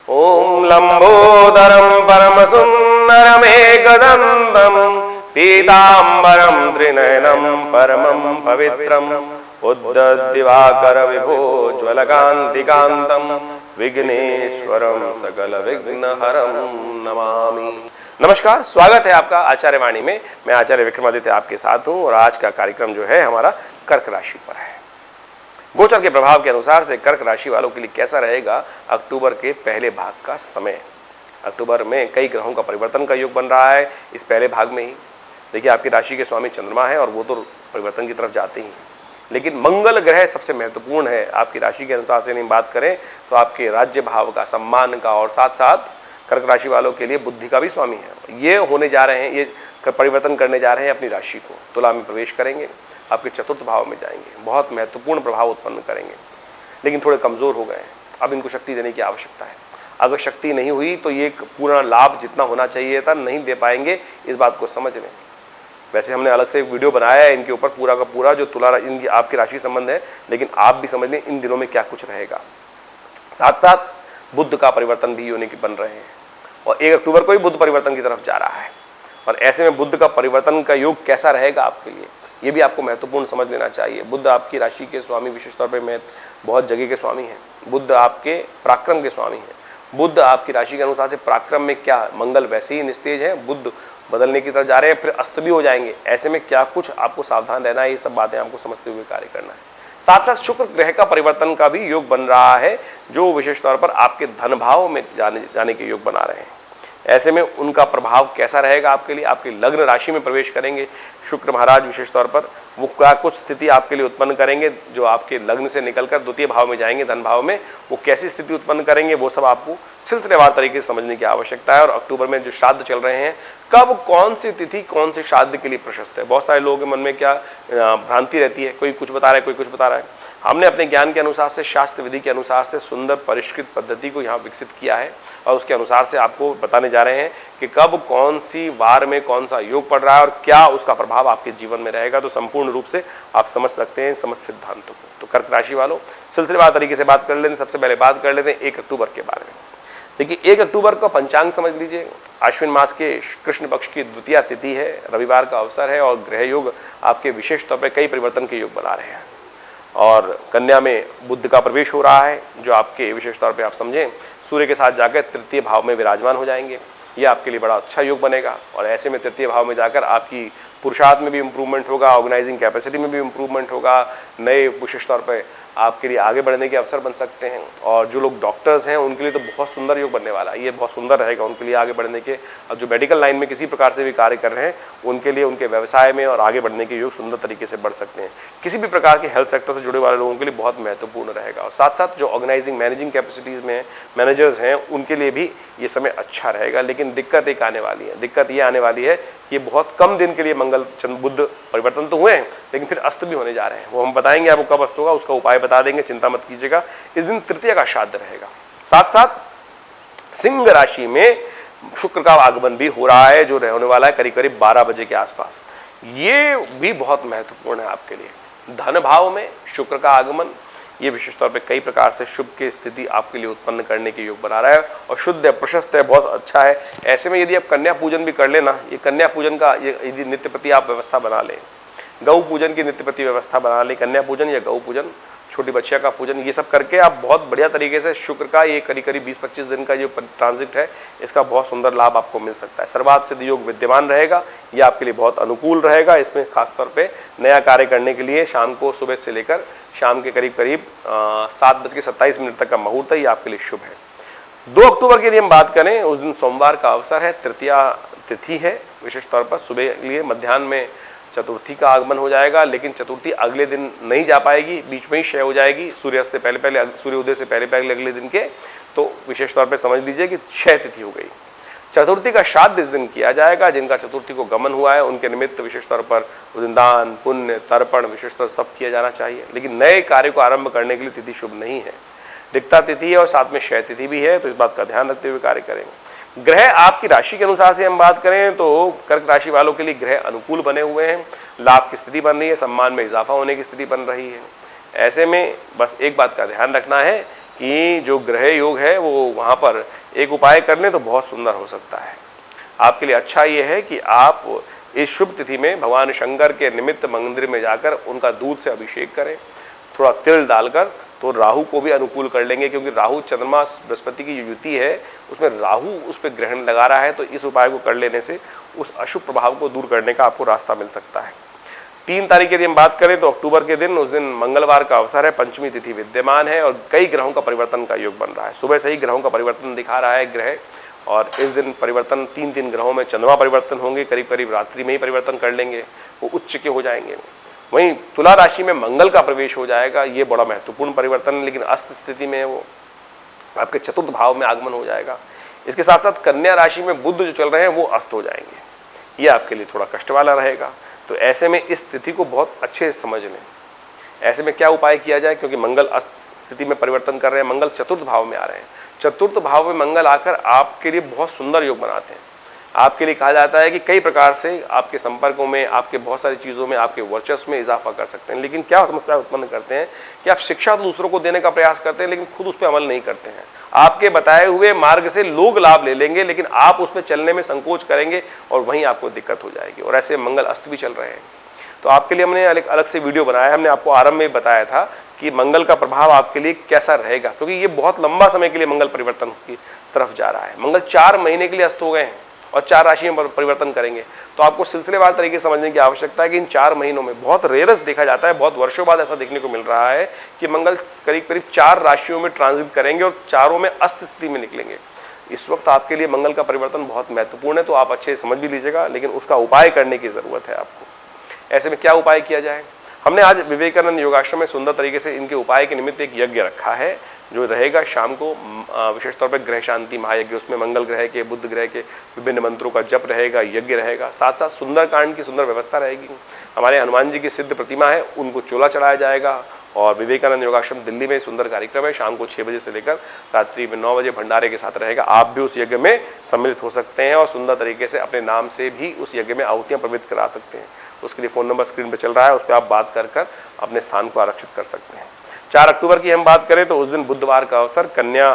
ओम लंबोदरम परम सुंदरमेकदंतम पीतांबरम त्रिनयनम परमं पवित्रम उद्धदिवाकर विभो ज्वलकांतिकांतम विघ्नेश्वरम सकल विघ्नहरम नमामि। नमस्कार, स्वागत है आपका आचार्य वाणी में। मैं आचार्य विक्रमादित्य आपके साथ हूं और आज का कार्यक्रम जो है हमारा कर्क राशि पर है। गोचर के प्रभाव के अनुसार से कर्क राशि वालों के लिए कैसा रहेगा अक्टूबर के पहले भाग का समय। अक्टूबर में कई ग्रहों का परिवर्तन का योग बन रहा है। इस पहले भाग में ही देखिए आपकी राशि के स्वामी चंद्रमा है और वो तो परिवर्तन की तरफ जाते ही, लेकिन मंगल ग्रह सबसे महत्वपूर्ण है। आपकी राशि के अनुसार से नहीं बात करें तो आपके राज्य भाव का, सम्मान का, और साथ साथ कर्क राशि वालों के लिए बुद्धि का भी स्वामी है। ये होने जा रहे हैं, ये परिवर्तन करने जा रहे हैं अपनी राशि को। तुला में प्रवेश करेंगे, आपके चतुर्थ भाव में जाएंगे, बहुत महत्वपूर्ण प्रभाव उत्पन्न करेंगे, लेकिन थोड़े कमजोर हो गए हैं। अब इनको शक्ति देने की आवश्यकता है। अगर शक्ति नहीं हुई तो ये पूरा लाभ जितना होना चाहिए था नहीं दे पाएंगे, इस बात को समझ लें। वैसे हमने अलग से एक वीडियो बनाया है इनके ऊपर, पूरा का पूरा जो तुला इनकी आपकी राशि संबंध है, लेकिन आप भी समझ लें इन दिनों में क्या कुछ रहेगा। साथ साथ बुध का परिवर्तन भी होने की बन रहे हैं और 1 अक्टूबर को ही बुध परिवर्तन की तरफ जा रहा है। और ऐसे में बुध का परिवर्तन का योग कैसा रहेगा आपके लिए, ये भी आपको महत्वपूर्ण समझ लेना चाहिए। बुध आपकी राशि के स्वामी, विशेष तौर पे बहुत जगह के स्वामी हैं। बुध आपके पराक्रम के स्वामी हैं। बुध आपकी राशि के अनुसार से पराक्रम में क्या, मंगल वैसे ही निस्तेज है, बुध बदलने की तरफ जा रहे हैं, फिर अस्त भी हो जाएंगे। ऐसे में क्या कुछ आपको सावधान रहना है, ये सब बातें आपको समझते हुए कार्य करना है। साथ साथ शुक्र ग्रह का परिवर्तन का भी योग बन रहा है, जो विशेष तौर पर आपके धन भाव में जाने के योग बना रहे हैं। ऐसे में उनका प्रभाव कैसा रहेगा आपके लिए, आपकी लग्न राशि में प्रवेश करेंगे शुक्र महाराज। विशेष तौर पर वो क्या कुछ स्थिति आपके लिए उत्पन्न करेंगे, जो आपके लग्न से निकलकर द्वितीय भाव में जाएंगे, धन भाव में, वो कैसी स्थिति उत्पन्न करेंगे, वो सब आपको सिलसिलेवार तरीके से समझने की आवश्यकता है। और अक्टूबर में जो श्राद्ध चल रहे हैं, कब कौन सी तिथि कौन से श्राद्ध के लिए प्रशस्त है, बहुत सारे लोगों के मन में क्या भ्रांति रहती है, कोई कुछ बता रहा है, कोई कुछ बता रहा है। हमने अपने ज्ञान के अनुसार से, शास्त्र विधि के अनुसार से सुंदर परिष्कृत पद्धति को यहाँ विकसित किया है और उसके अनुसार से आपको बताने जा रहे हैं कि कब कौन सी वार में कौन सा योग पड़ रहा है और क्या उसका प्रभाव आपके जीवन में रहेगा। तो संपूर्ण रूप से आप समझ सकते हैं समस्त सिद्धांतों को। तो कर्क राशि वालों, सिलसिलेवार तरीके से बात कर लेते हैं। सबसे पहले बात कर लेते हैं 1 अक्टूबर के बारे में। देखिए 1 अक्टूबर का पंचांग समझ लीजिए। आश्विन मास के कृष्ण पक्ष की द्वितीय तिथि है, रविवार का अवसर है और ग्रह योग आपके विशेष तौर पर कई परिवर्तन के योग बना रहे हैं। और कन्या में बुध का प्रवेश हो रहा है, जो आपके विशेष तौर पे आप समझें सूर्य के साथ जाकर तृतीय भाव में विराजमान हो जाएंगे। ये आपके लिए बड़ा अच्छा योग बनेगा। और ऐसे में तृतीय भाव में जाकर आपकी पुरुषार्थ में भी इंप्रूवमेंट होगा, ऑर्गेनाइजिंग कैपेसिटी में भी इंप्रूवमेंट होगा, नए विशेष तौर पे आपके लिए आगे बढ़ने के अवसर बन सकते हैं। और जो लोग डॉक्टर्स हैं उनके लिए तो बहुत सुंदर योग बनने वाला है, ये बहुत सुंदर रहेगा उनके लिए आगे बढ़ने के। अब जो मेडिकल लाइन में किसी प्रकार से भी कार्य कर रहे हैं उनके लिए उनके व्यवसाय में और आगे बढ़ने के योग सुंदर तरीके से बढ़ सकते हैं। किसी भी प्रकार के हेल्थ सेक्टर से जुड़े वाले लोगों के लिए बहुत महत्वपूर्ण रहेगा। और साथ साथ जो ऑर्गेनाइजिंग मैनेजिंग कैपेसिटीज में मैनेजर्स हैं उनके लिए भी ये समय अच्छा रहेगा। लेकिन दिक्कत एक आने वाली है, दिक्कत ये आने वाली है कि बहुत कम दिन के लिए मंगल बुध परिवर्तन तो हुए हैं, लेकिन फिर अस्त भी होने जा रहे हैं। वो हम बताएंगे आपको कब अस्त होगा, उसका उपाय बता देंगे, चिंता मत कीजिएगा। इस दिन तृतीय का श्राद्ध रहेगा। साथ साथ सिंह राशि में शुक्र का आगमन भी हो रहा है, जो होने वाला है करीब करीब 12 बजे के आसपास। ये भी बहुत महत्वपूर्ण है आपके लिए। धन भाव में शुक्र का आगमन ये विशेष तौर पे कई प्रकार से शुभ की स्थिति आपके लिए उत्पन्न करने के योग बना रहा है और शुद्ध है, प्रशस्त है, बहुत अच्छा है। ऐसे में यदि आप कन्या पूजन भी कर लेना, ये कन्या पूजन का यदि नित्य प्रति आप व्यवस्था बना लें, गौ पूजन की नित्य प्रति व्यवस्था बना लें, कन्या पूजन या गौ पूजन, छोटी बच्चिया का पूजन, ये सब करके आप बहुत बढ़िया तरीके से शुक्र का ये करीब करीब 20-25 दिन का जो ट्रांजिट है, इसका बहुत सुंदर लाभ आपको मिल सकता है। सर्वार्थ सिद्ध योग विद्यमान रहेगा, ये आपके लिए बहुत अनुकूल रहेगा। इसमें खासतौर पे नया कार्य करने के लिए शाम को, सुबह से लेकर शाम के करीब करीब 7:27 तक का मुहूर्त है, ये आपके लिए शुभ है। 2 अक्टूबर के लिए हम बात करें, उस दिन सोमवार का अवसर है, तृतीय तिथि है। विशेष तौर पर सुबह के लिए मध्याह्न में चतुर्थी का आगमन हो जाएगा, लेकिन चतुर्थी अगले दिन नहीं जा पाएगी, बीच में ही क्षय हो जाएगी, सूर्यास्त से पहले, सूर्योदय से पहले अगले दिन के। तो विशेष तौर पे समझ लीजिए कि क्षय तिथि हो गई। चतुर्थी का श्राद्ध इस दिन किया जाएगा। जिनका चतुर्थी को गमन हुआ है उनके निमित्त विशेष तौर पर दान, पुण्य, तर्पण विशेष तौर सब किया जाना चाहिए। लेकिन नए कार्य को आरंभ करने के लिए तिथि शुभ नहीं है, रिक्ता तिथि है और साथ में क्षय तिथि भी है, तो इस बात का ध्यान रखते हुए कार्य करेंगे। ग्रह आपकी राशि के अनुसार से हम बात करें तो कर्क राशि वालों के लिए ग्रह अनुकूल बने हुए हैं, लाभ की स्थिति बन रही है, सम्मान में इजाफा होने की स्थिति बन रही है। ऐसे में बस एक बात का ध्यान रखना है कि जो ग्रह योग है वो वहां पर एक उपाय कर लें तो बहुत सुंदर हो सकता है। आपके लिए अच्छा ये है कि आप इस शुभ तिथि में भगवान शंकर के निमित्त मंदिर में जाकर उनका दूध से अभिषेक करें, थोड़ा तिल डालकर, तो राहु को भी अनुकूल कर लेंगे, क्योंकि राहु चंद्रमा बृहस्पति की युति है, उसमें राहु उस पर ग्रहण लगा रहा है, तो इस उपाय को कर लेने से उस अशुभ प्रभाव को दूर करने का आपको रास्ता मिल सकता है। 3 तारीख यदि हम बात करें तो अक्टूबर के दिन, उस दिन मंगलवार का अवसर है, पंचमी तिथि विद्यमान है और कई ग्रहों का परिवर्तन का योग बन रहा है। सुबह से ही ग्रहों का परिवर्तन दिखा रहा है ग्रह, और इस दिन परिवर्तन 3 ग्रहों में चंद्रमा परिवर्तन होंगे, करीब करीब रात्रि में ही परिवर्तन कर लेंगे, वो उच्च के हो जाएंगे। वहीं तुला राशि में मंगल का प्रवेश हो जाएगा, ये बड़ा महत्वपूर्ण परिवर्तन है, लेकिन अस्त स्थिति में वो आपके चतुर्थ भाव में आगमन हो जाएगा। इसके साथ साथ कन्या राशि में बुध जो चल रहे हैं वो अस्त हो जाएंगे, ये आपके लिए थोड़ा कष्ट वाला रहेगा। तो ऐसे में इस तिथि को बहुत अच्छे से समझ लें। ऐसे में क्या उपाय किया जाए, क्योंकि मंगल अस्त स्थिति में परिवर्तन कर रहे हैं, मंगल चतुर्थ भाव में आ रहे हैं। चतुर्थ भाव में मंगल आकर आपके लिए बहुत सुंदर योग बनाते हैं। आपके लिए कहा जाता है कि कई प्रकार से आपके संपर्कों में, आपके बहुत सारी चीजों में, आपके वर्चस्व में इजाफा कर सकते हैं। लेकिन क्या समस्या उत्पन्न करते हैं कि आप शिक्षा तो दूसरों को देने का प्रयास करते हैं, लेकिन खुद उस पर अमल नहीं करते हैं। आपके बताए हुए मार्ग से लोग लाभ ले लेंगे, लेकिन आप उस पर चलने में संकोच करेंगे और वहीं आपको दिक्कत हो जाएगी। और ऐसे मंगल अस्त भी चल रहे हैं, तो आपके लिए हमने अलग से वीडियो बनाया। हमने आपको आरंभ में बताया था कि मंगल का प्रभाव आपके लिए कैसा रहेगा, क्योंकि ये बहुत लंबा समय के लिए मंगल परिवर्तन की तरफ जा रहा है। मंगल 4 महीने के लिए अस्त हो गए हैं और 4 राशि में परिवर्तन करेंगे, तो आपको सिलसिलेवार तरीके से समझने की आवश्यकता है कि इन 4 महीनों में बहुत रेयरस देखा जाता है, बहुत वर्षों बाद ऐसा देखने को मिल रहा है कि मंगल करीब करीब 4 राशियों में ट्रांजिट करेंगे और चारों में अस्त स्थिति में निकलेंगे। इस वक्त आपके लिए मंगल का परिवर्तन बहुत महत्वपूर्ण है, तो आप अच्छे से समझ भी लीजिएगा, लेकिन उसका उपाय करने की जरूरत है आपको। ऐसे में क्या उपाय किया जाए, हमने आज विवेकानंद योगाश्रम में सुंदर तरीके से इनके उपाय के निमित्त एक यज्ञ रखा है, जो रहेगा शाम को, विशेष तौर पर ग्रह शांति महायज्ञ। उसमें मंगल ग्रह के, बुध ग्रह के विभिन्न मंत्रों का जप रहेगा, यज्ञ रहेगा, साथ साथ सुंदरकांड की सुंदर व्यवस्था रहेगी। हमारे हनुमान जी की सिद्ध प्रतिमा है, उनको चोला चढ़ाया जाएगा। और विवेकानंद योगाश्रम दिल्ली में सुंदर कार्यक्रम है, शाम को 6 बजे से लेकर रात्रि में 9 बजे भंडारे के साथ रहेगा। आप भी उस यज्ञ में सम्मिलित हो सकते हैं और सुंदर तरीके से अपने नाम से भी उस यज्ञ में आहुतियां प्रवृत्त करा सकते हैं। उसके लिए फोन नंबर स्क्रीन पर चल रहा है, उस पर आप बात कर अपने स्थान को आरक्षित कर सकते हैं। 4 अक्टूबर की हम बात करें तो उस दिन बुधवार का अवसर, कन्या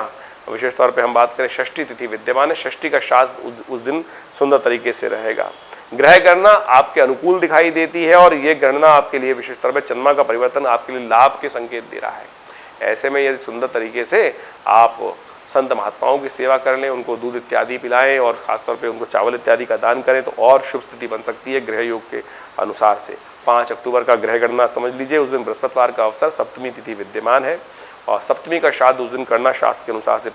विशेष तौर पे हम बात करें षष्ठी तिथि विद्यमान है। षष्ठी का शास्त्र उस दिन सुंदर तरीके से रहेगा। ग्रह गणना आपके अनुकूल दिखाई देती है और ये गणना आपके लिए विशेष तौर पे चंद्रमा का परिवर्तन आपके लिए लाभ के संकेत दे रहा है। ऐसे में यदि सुंदर तरीके से आप संत महात्माओं की सेवा कर लें, उनको दूध इत्यादि पिलाएं और खासतौर पे उनको चावल इत्यादि का दान करें, तो और शुभ स्थिति बन सकती है ग्रह योग के अनुसार से। 5 अक्टूबर का ग्रह गणना समझ लीजिए, उस दिन बृहस्पतिवार का अवसर, सप्तमी तिथि विद्यमान है और सप्तमी का श्राद्ध उस दिन करना शास्त्र के अनुसार से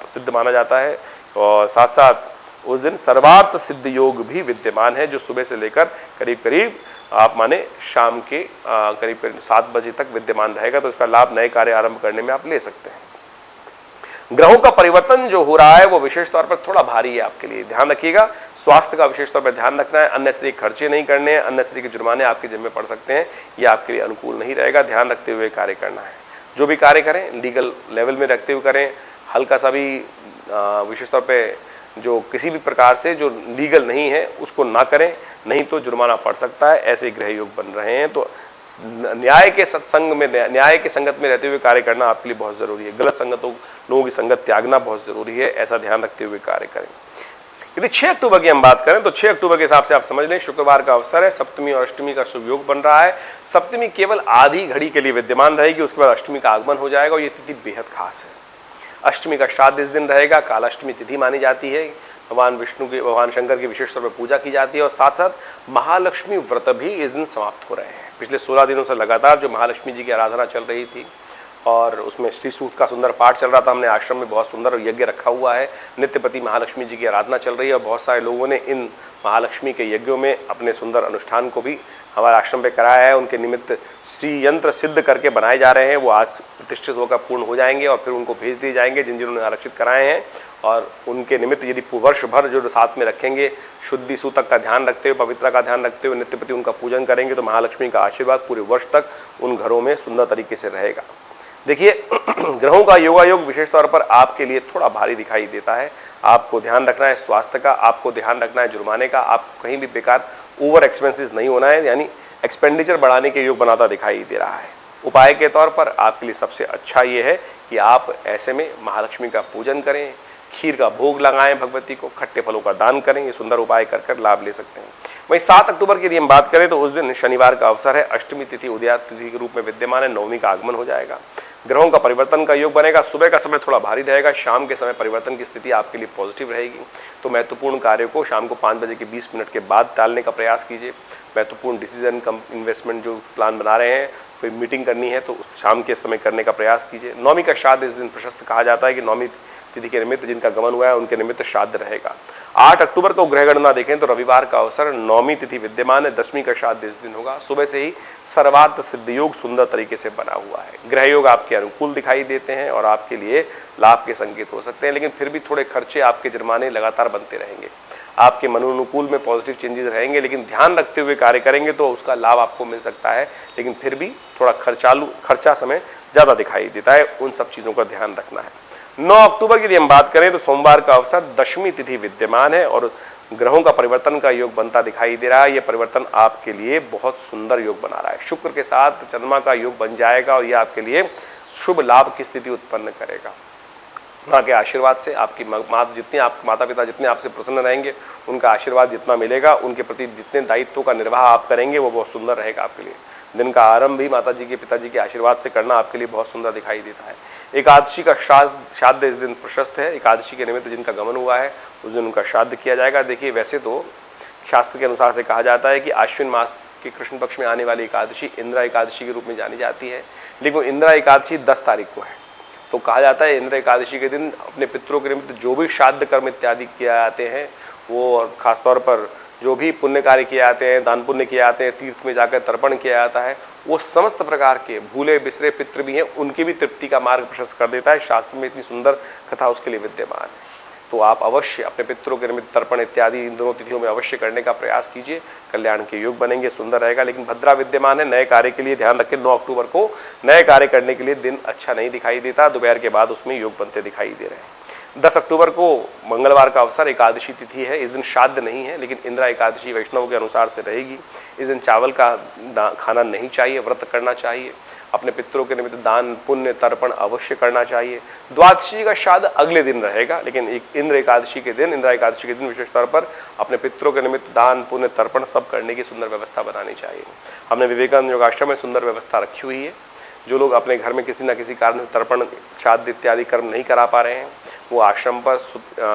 सिद्ध माना जाता है। और साथ साथ उस दिन सर्वार्थ सिद्ध योग भी विद्यमान है, जो सुबह से लेकर करीब करीब आप माने शाम के करीब करीब 7 बजे तक विद्यमान रहेगा। तो इसका लाभ नए कार्य आरंभ करने में आप ले सकते हैं। ग्रहों का परिवर्तन जो हो रहा है वो विशेष तौर पर थोड़ा भारी है आपके लिए, ध्यान रखिएगा। स्वास्थ्य का विशेष तौर पर ध्यान रखना है, अननेसेसरी खर्चे नहीं करने हैं, अननेसेसरी के जुर्माने आपके जिम्मे पड़ सकते हैं, ये आपके लिए अनुकूल नहीं रहेगा। ध्यान रखते हुए कार्य करना है। जो भी कार्य करें लीगल लेवल में रखते हुए करें, हल्का सा भी विशेष तौर पर जो किसी भी प्रकार से जो लीगल नहीं है उसको ना करें, नहीं तो जुर्माना पड़ सकता है। ऐसे ग्रह योग बन रहे हैं, तो न्याय के सत्संग में, न्याय के संगत में रहते हुए कार्य करना आपके लिए बहुत जरूरी है। गलत संगतों, लोगों की संगत त्यागना बहुत जरूरी है, ऐसा ध्यान रखते हुए कार्य करें। यदि 6 अक्टूबर की हम बात करें तो 6 अक्टूबर के हिसाब से आप समझ लें, शुक्रवार का अवसर है, सप्तमी और अष्टमी का शुभ योग बन रहा है। सप्तमी केवल आधी घड़ी के लिए विद्यमान रहेगी, उसके बाद अष्टमी का आगमन हो जाएगा और ये तिथि बेहद खास है। अष्टमी का श्राद्ध इस दिन रहेगा, कालाष्टमी तिथि मानी जाती है। भगवान विष्णु की, भगवान शंकर की विशेष तौर पर पूजा की जाती है और साथ साथ महालक्ष्मी व्रत भी इस दिन समाप्त हो रहे हैं। पिछले 16 दिनों से लगातार जो महालक्ष्मी जी की आराधना चल रही थी और उसमें श्री सूक्त का सुंदर पाठ चल रहा था, हमने आश्रम में बहुत सुंदर यज्ञ रखा हुआ है, नित्यपति महालक्ष्मी जी की आराधना चल रही है और बहुत सारे लोगों ने इन महालक्ष्मी के यज्ञों में अपने सुंदर अनुष्ठान को भी हमारे आश्रम पे कराया है। उनके निमित्त श्री यंत्र सिद्ध करके बनाए जा रहे हैं, वो आज प्रतिष्ठित होकर पूर्ण हो जाएंगे और फिर उनको भेज दिए जाएंगे जिन जिन्होंने आरक्षित कराए हैं। और उनके निमित्त यदि वर्ष भर जो साथ में रखेंगे, शुद्धि सूतक का ध्यान रखते हुए, पवित्रता का ध्यान रखते हुए नित्यपति उनका पूजन करेंगे, तो महालक्ष्मी का आशीर्वाद पूरे वर्ष तक उन घरों में सुंदर तरीके से रहेगा। देखिए ग्रहों का योगायोग विशेष तौर पर आपके लिए थोड़ा भारी दिखाई देता है। आपको ध्यान रखना है स्वास्थ्य का, आपको ध्यान रखना है जुर्माने का, आपको कहीं भी बेकार ओवर एक्सपेंसेस नहीं होना है, यानी एक्सपेंडिचर बढ़ाने के योग बनाता दिखाई दे रहा है। उपाय के तौर पर आपके लिए सबसे अच्छा ये है कि आप ऐसे में महालक्ष्मी का पूजन करें, खीर का भोग लगाएं भगवती को, खट्टे फलों का दान करें। ये सुंदर उपाय कर कर लाभ ले सकते हैं। वहीं 7 अक्टूबर की यदि हम बात करें तो उस दिन शनिवार का अवसर है, अष्टमी तिथि उदयात तिथि के रूप में विद्यमान है, नवमी का आगमन हो जाएगा, ग्रहों का परिवर्तन का योग बनेगा। सुबह का समय थोड़ा भारी रहेगा, शाम के समय परिवर्तन की स्थिति आपके लिए पॉजिटिव रहेगी। तो महत्वपूर्ण कार्य को शाम को 5 बजे के 20 मिनट के बाद टालने का प्रयास कीजिए। महत्वपूर्ण डिसीजन इन्वेस्टमेंट जो प्लान बना रहे हैं, कोई मीटिंग करनी है तो उस शाम के समय करने का प्रयास कीजिए। नौमी का श्राद्ध इस दिन प्रशस्त कहा जाता है कि नौमी तिथि के निमित्त जिनका गमन हुआ है उनके निमित्त श्राद्ध रहेगा। 8 अक्टूबर को ग्रह गणना देखें तो रविवार का अवसर, नौमी तिथि विद्यमान है, दशमी का श्राद्ध इस दिन होगा। सुबह से ही सर्वार्थ सिद्ध योग सुंदर तरीके से बना हुआ है। ग्रह योग आपके अनुकूल दिखाई देते हैं और आपके लिए लाभ के संकेत हो सकते हैं, लेकिन फिर भी थोड़े खर्चे, आपके जुर्माने लगातार बनते रहेंगे। आपके मनोनुकूल में पॉजिटिव चेंजेस रहेंगे, लेकिन ध्यान रखते हुए कार्य करेंगे तो उसका लाभ आपको मिल सकता है, लेकिन फिर भी थोड़ा खर्चा समय ज्यादा दिखाई देता है। उन सब चीजों का ध्यान रखना है। 9 अक्टूबर की यदि हम बात करें तो सोमवार का अवसर, दशमी तिथि विद्यमान है और ग्रहों का परिवर्तन का योग बनता दिखाई दे रहा है। यह परिवर्तन आपके लिए बहुत सुंदर योग बना रहा है। शुक्र के साथ चंद्रमा का योग बन जाएगा और यह आपके लिए शुभ लाभ की स्थिति उत्पन्न करेगा। माँ के आशीर्वाद से आपकी माता पिता जितने आपसे प्रसन्न रहेंगे, उनका आशीर्वाद जितना मिलेगा, उनके प्रति जितने दायित्वों का निर्वाह आप करेंगे वो बहुत सुंदर रहेगा आपके लिए। दिन का आरंभ भी माता जी के पिताजी के आशीर्वाद से करना आपके लिए बहुत सुंदर दिखाई देता है। एकादशी का श्राद्ध इस दिन प्रशस्त है। एकादशी के निमित्त जिनका गमन हुआ है उस दिन उनका श्राद्ध किया जाएगा। देखिए, वैसे तो शास्त्र के अनुसार से कहा जाता है कि आश्विन मास के कृष्ण पक्ष में आने वाली एकादशी इंदिरा एकादशी के रूप में जानी जाती है, लेकिन इंदिरा एकादशी 10 तारीख को है। तो कहा जाता है इंदिरा एकादशी के दिन अपने पितरों के निमित्त जो भी श्राद्ध कर्म इत्यादि किए जाते हैं, वो खासतौर पर जो भी पुण्य कार्य किए जाते हैं, दान पुण्य किए जाते हैं, तीर्थ में जाकर तर्पण किया जाता है, वो समस्त प्रकार के भूले बिसरे पितृ भी हैं, उनकी भी तृप्ति का मार्ग प्रशस्त कर देता है। शास्त्र में इतनी सुंदर कथा उसके लिए विद्यमान है। तो आप अवश्य अपने पितरों के निमित्त तर्पण इत्यादि इन दोनों तिथियों में अवश्य करने का प्रयास कीजिए। कल्याण के योग बनेंगे, सुंदर रहेगा। लेकिन भद्रा विद्यमान है। नए कार्य के लिए ध्यान रखें, 9 अक्टूबर को नए कार्य करने के लिए दिन अच्छा नहीं दिखाई देता। दोपहर के बाद उसमें योग बनते दिखाई दे रहे हैं। 10 अक्टूबर को मंगलवार का अवसर, एकादशी तिथि है। इस दिन श्राद्ध नहीं है, लेकिन इंदिरा एकादशी वैष्णव के अनुसार से रहेगी। इस दिन चावल का खाना नहीं चाहिए, व्रत करना चाहिए। अपने पितरों के निमित्त दान पुण्य तर्पण अवश्य करना चाहिए। द्वादशी का श्राद्ध अगले दिन रहेगा, लेकिन इंदिरा एकादशी के दिन विशेष तौर पर अपने पितरों के निमित्त दान पुण्य तर्पण सब करने की सुंदर व्यवस्था बनानी चाहिए। हमने विवेकानंद योगाश्रम में सुंदर व्यवस्था रखी हुई है। जो लोग अपने घर में किसी न किसी कारण तर्पण श्राद्ध इत्यादि कर्म नहीं करा पा रहे हैं, वो आश्रम पर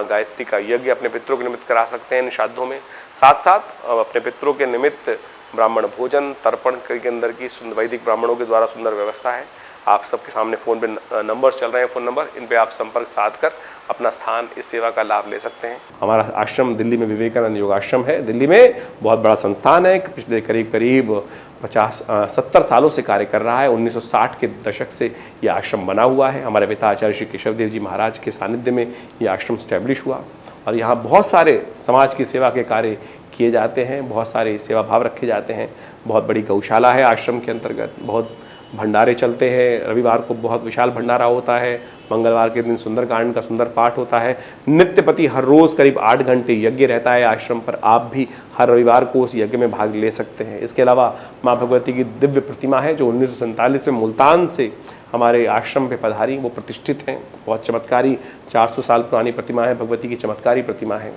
गायत्री का यज्ञ अपने पितरों के निमित्त करा सकते हैं इन श्राद्धों में। साथ साथ अपने पितरों के निमित्त ब्राह्मण भोजन तर्पण के अंदर की वैदिक ब्राह्मणों के द्वारा सुंदर व्यवस्था है। आप सबके सामने फोन पे नंबर चल रहे हैं, फोन नंबर, इन पे आप संपर्क साध कर अपना स्थान इस सेवा का लाभ ले सकते हैं। हमारा आश्रम दिल्ली में विवेकानंद योगाश्रम है। दिल्ली में बहुत बड़ा संस्थान है, पिछले करीब 70 सालों से कार्य कर रहा है। 1960 के दशक से ये आश्रम बना हुआ है। हमारे पिता आचार्य श्री केशव देव जी महाराज के सानिध्य में ये आश्रम स्टैब्लिश हुआ और यहाँ बहुत सारे समाज की सेवा के कार्य किए जाते हैं, बहुत सारे सेवा भाव रखे जाते हैं। बहुत बड़ी गौशाला है आश्रम के अंतर्गत, बहुत भंडारे चलते हैं। रविवार को बहुत विशाल भंडारा होता है, मंगलवार के दिन सुंदरकांड का सुंदर पाठ होता है। नित्यपति हर रोज़ करीब 8 घंटे यज्ञ रहता है आश्रम पर। आप भी हर रविवार को उस यज्ञ में भाग ले सकते हैं। इसके अलावा माँ भगवती की दिव्य प्रतिमा है जो 1947 में मुल्तान से हमारे आश्रम पे पधारी, वो प्रतिष्ठित हैं। बहुत चमत्कारी 400 साल पुरानी प्रतिमा है, भगवती की चमत्कारी प्रतिमा है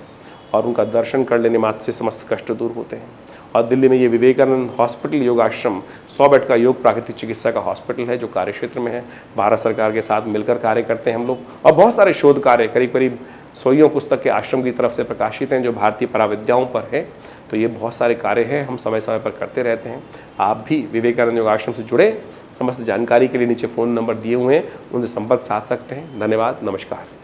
और उनका दर्शन कर लेने मात्र से समस्त कष्ट दूर होते हैं। और दिल्ली में ये विवेकानंद हॉस्पिटल योगाश्रम 100 बेड का योग प्राकृतिक चिकित्सा का हॉस्पिटल है जो कार्य क्षेत्र में है। भारत सरकार के साथ मिलकर कार्य करते हैं हम लोग और बहुत सारे शोध कार्य करीब 100 पुस्तक के आश्रम की तरफ से प्रकाशित हैं जो भारतीय पराविद्याओं पर है। तो ये बहुत सारे कार्य हैं, हम समय समय पर करते रहते हैं। आप भी विवेकानंद योगाश्रम से जुड़े, समस्त जानकारी के लिए नीचे फ़ोन नंबर दिए हुए हैं, उनसे संपर्क साध सकते हैं। धन्यवाद, नमस्कार।